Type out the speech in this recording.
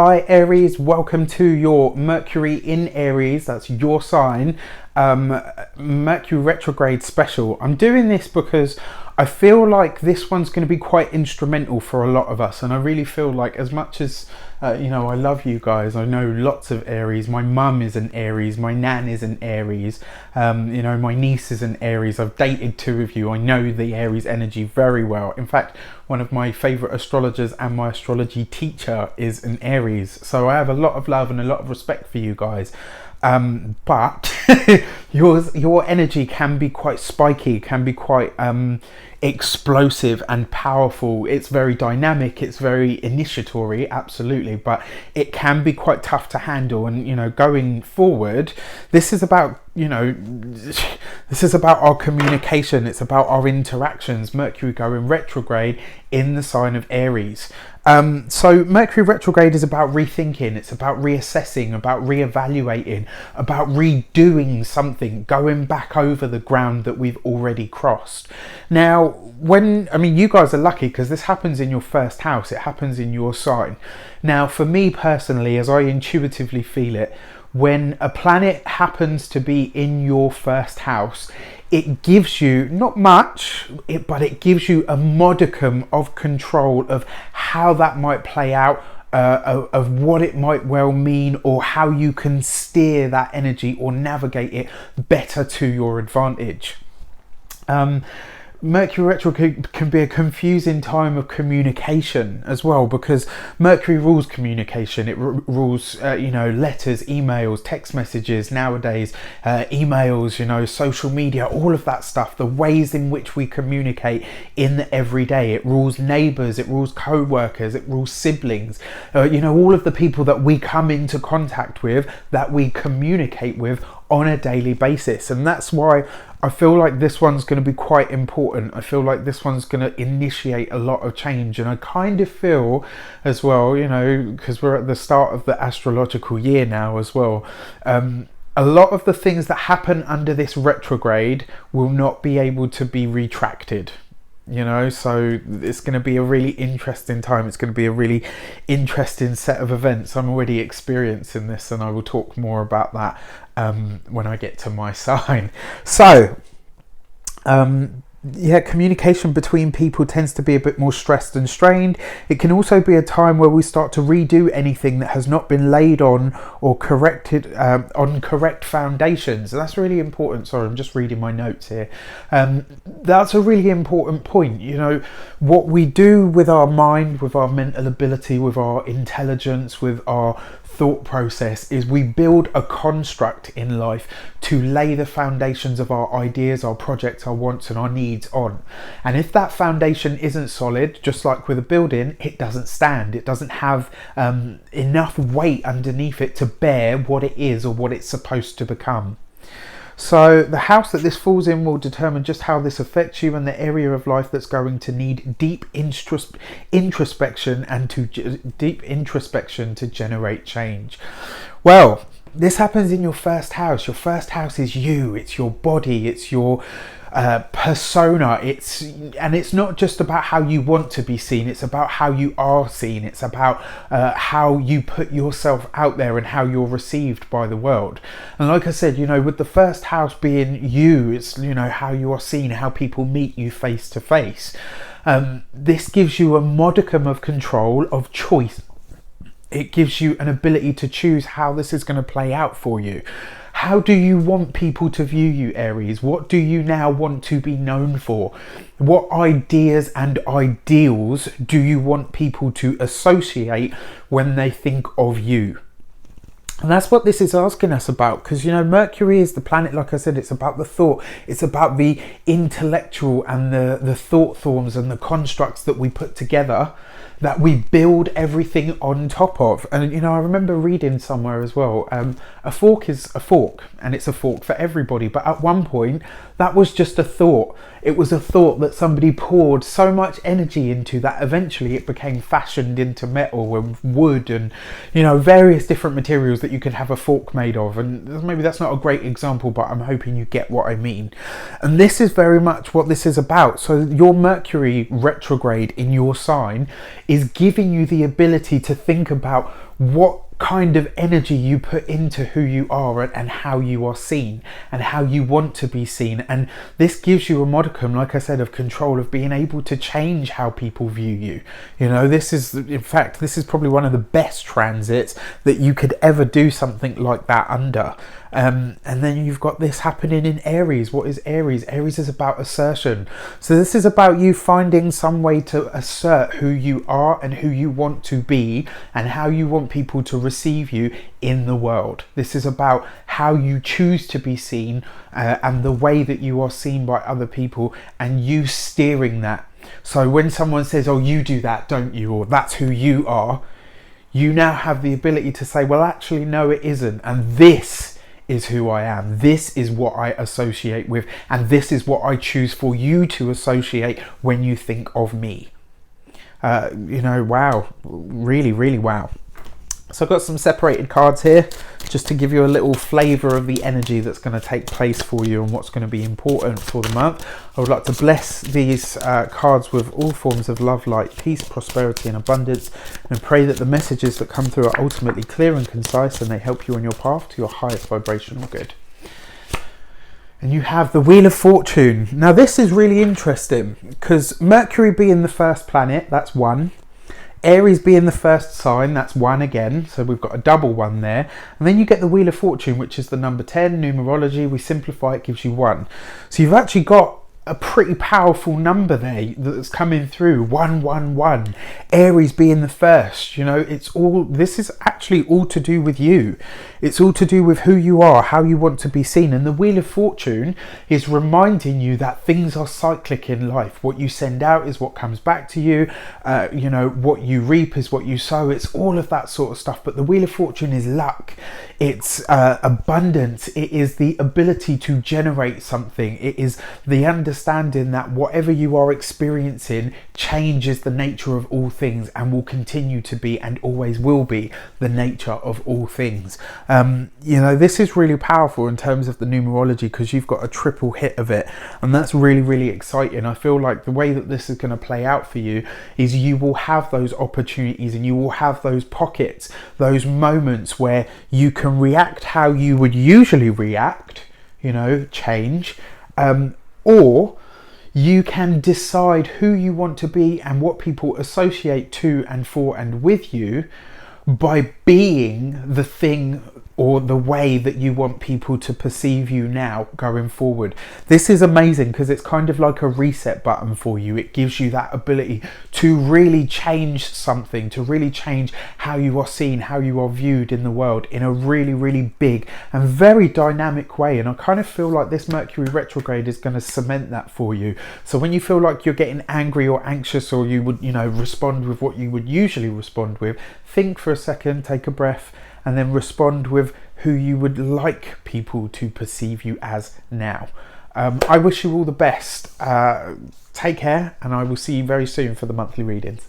Hi Aries, welcome to your Mercury in Aries, that's your sign, Mercury retrograde special. I'm doing this because I feel like this one's going to be quite instrumental for a lot of us, and I really feel like, as much as I love you guys, I know lots of Aries. My mum is an Aries, my nan is an Aries, my niece is an Aries. I've dated two of you. I know the Aries energy very well. In fact, one of my favourite astrologers and my astrology teacher is an Aries, so I have a lot of love and a lot of respect for you guys. But your energy can be quite spiky, can be quite explosive and powerful. It's very dynamic, it's very initiatory, absolutely, but it can be quite tough to handle. And going forward, this is about our communication, it's about our interactions. Mercury going retrograde in the sign of Aries. So Mercury retrograde is about rethinking, it's about reassessing, about reevaluating, about redoing something, going back over the ground that we've already crossed. Now, you guys are lucky because this happens in your first house, it happens in your sign. Now, for me personally, as I intuitively feel it, when a planet happens to be in your first house, it gives you not much, but it gives you a modicum of control of how that might play out, of what it might well mean, or how you can steer that energy or navigate it better to your advantage. Mercury retrograde can be a confusing time of communication as well, because Mercury rules communication. It rules, letters, emails, text messages nowadays, emails, social media, all of that stuff, the ways in which we communicate in the everyday. It rules neighbours, it rules co-workers, it rules siblings, all of the people that we come into contact with, that we communicate with on a daily basis. And that's why I feel like this one's going to be quite important. I feel like this one's going to initiate a lot of change. And I kind of feel as well, because we're at the start of the astrological year now as well, a lot of the things that happen under this retrograde will not be able to be retracted. So it's going to be a really interesting time. It's going to be a really interesting set of events. I'm already experiencing this, and I will talk more about that when I get to my sign. So communication between people tends to be a bit more stressed and strained. It can also be a time where we start to redo anything that has not been laid on or corrected on correct foundations. And that's really important. Sorry, I'm just reading my notes here. That's a really important point. What we do with our mind, with our mental ability, with our intelligence, with our thought process, is we build a construct in life to lay the foundations of our ideas, our projects, our wants and our needs on. And if that foundation isn't solid, just like with a building, it doesn't stand. It doesn't have enough weight underneath it to bear what it is or what it's supposed to become. So the house that this falls in will determine just how this affects you, and the area of life that's going to need deep introspection to generate change. Well, this happens in your first house. Your first house is you. It's your body. It's your persona. It's not just about how you want to be seen. It's about how you are seen. It's about how you put yourself out there and how you're received by the world. And like I said, with the first house being you, it's how you are seen, how people meet you face to face. This gives you a modicum of control, of choice. It gives you an ability to choose how this is going to play out for you. How do you want people to view you, Aries? What do you now want to be known for? What ideas and ideals do you want people to associate when they think of you? And that's what this is asking us about, because Mercury is the planet, like I said, it's about the thought, it's about the intellectual and the thought forms and the constructs that we put together, that we build everything on top of. And I remember reading somewhere as well, a fork is a fork, and it's a fork for everybody, but at one point that was just a thought. It was a thought that somebody poured so much energy into that eventually it became fashioned into metal and wood and, you know, various different materials that you could have a fork made of. And maybe that's not a great example, but I'm hoping you get what I mean. And this is very much what this is about. So your Mercury retrograde in your sign is giving you the ability to think about what kind of energy you put into who you are and how you are seen and how you want to be seen. And this gives you a modicum, like I said, of control, of being able to change how people view you. You know, this is, in fact, this is probably one of the best transits that you could ever do something like that under. And then you've got this happening in Aries. What is Aries? Aries is about assertion. So this is about you finding some way to assert who you are and who you want to be and how you want people to receive you in the world. This is about how you choose to be seen and the way that you are seen by other people, and you steering that. So when someone says, oh, you do that, don't you? Or that's who you are. You now have the ability to say, well, actually, no, it isn't. And this is who I am. This is what I associate with. And this is what I choose for you to associate when you think of me. You know, wow. Really, really wow. So I've got some separated cards here just to give you a little flavour of the energy that's going to take place for you and what's going to be important for the month. I would like to bless these cards with all forms of love, light, peace, prosperity and abundance, and pray that the messages that come through are ultimately clear and concise and they help you on your path to your highest vibrational good. And you have the Wheel of Fortune. Now this is really interesting because Mercury being the first planet, that's one. Aries being the first sign, that's one again, so we've got a double one there. And then you get the Wheel of Fortune, which is the number 10, numerology. We simplify, it gives you 1. So you've actually got a pretty powerful number there that's coming through, 111. Aries being the first, you know, it's all, this is actually all to do with you. It's all to do with who you are, how you want to be seen. And the Wheel of Fortune is reminding you that things are cyclic in life. What you send out is what comes back to you. You know, what you reap is what you sow. It's all of that sort of stuff. But the Wheel of Fortune is luck. It's abundance. It is the ability to generate something. It is the understanding that whatever you are experiencing changes the nature of all things and will continue to be and always will be the nature of all things. You know, this is really powerful in terms of the numerology because you've got a triple hit of it, and that's really, really exciting. I feel like the way that this is going to play out for you is you will have those opportunities and you will have those pockets, those moments where you can react how you would usually react, you know, change, or you can decide who you want to be and what people associate to and for and with you by being the thing or the way that you want people to perceive you now going forward. This is amazing because it's kind of like a reset button for you. It gives you that ability to really change something, to really change how you are seen, how you are viewed in the world in a really, really big and very dynamic way. And I kind of feel like this Mercury retrograde is going to cement that for you. So when you feel like you're getting angry or anxious, or you would, you know, respond with what you would usually respond with, think for a second, take a breath, and then respond with who you would like people to perceive you as now. I wish you all the best. Take care, and I will see you very soon for the monthly readings.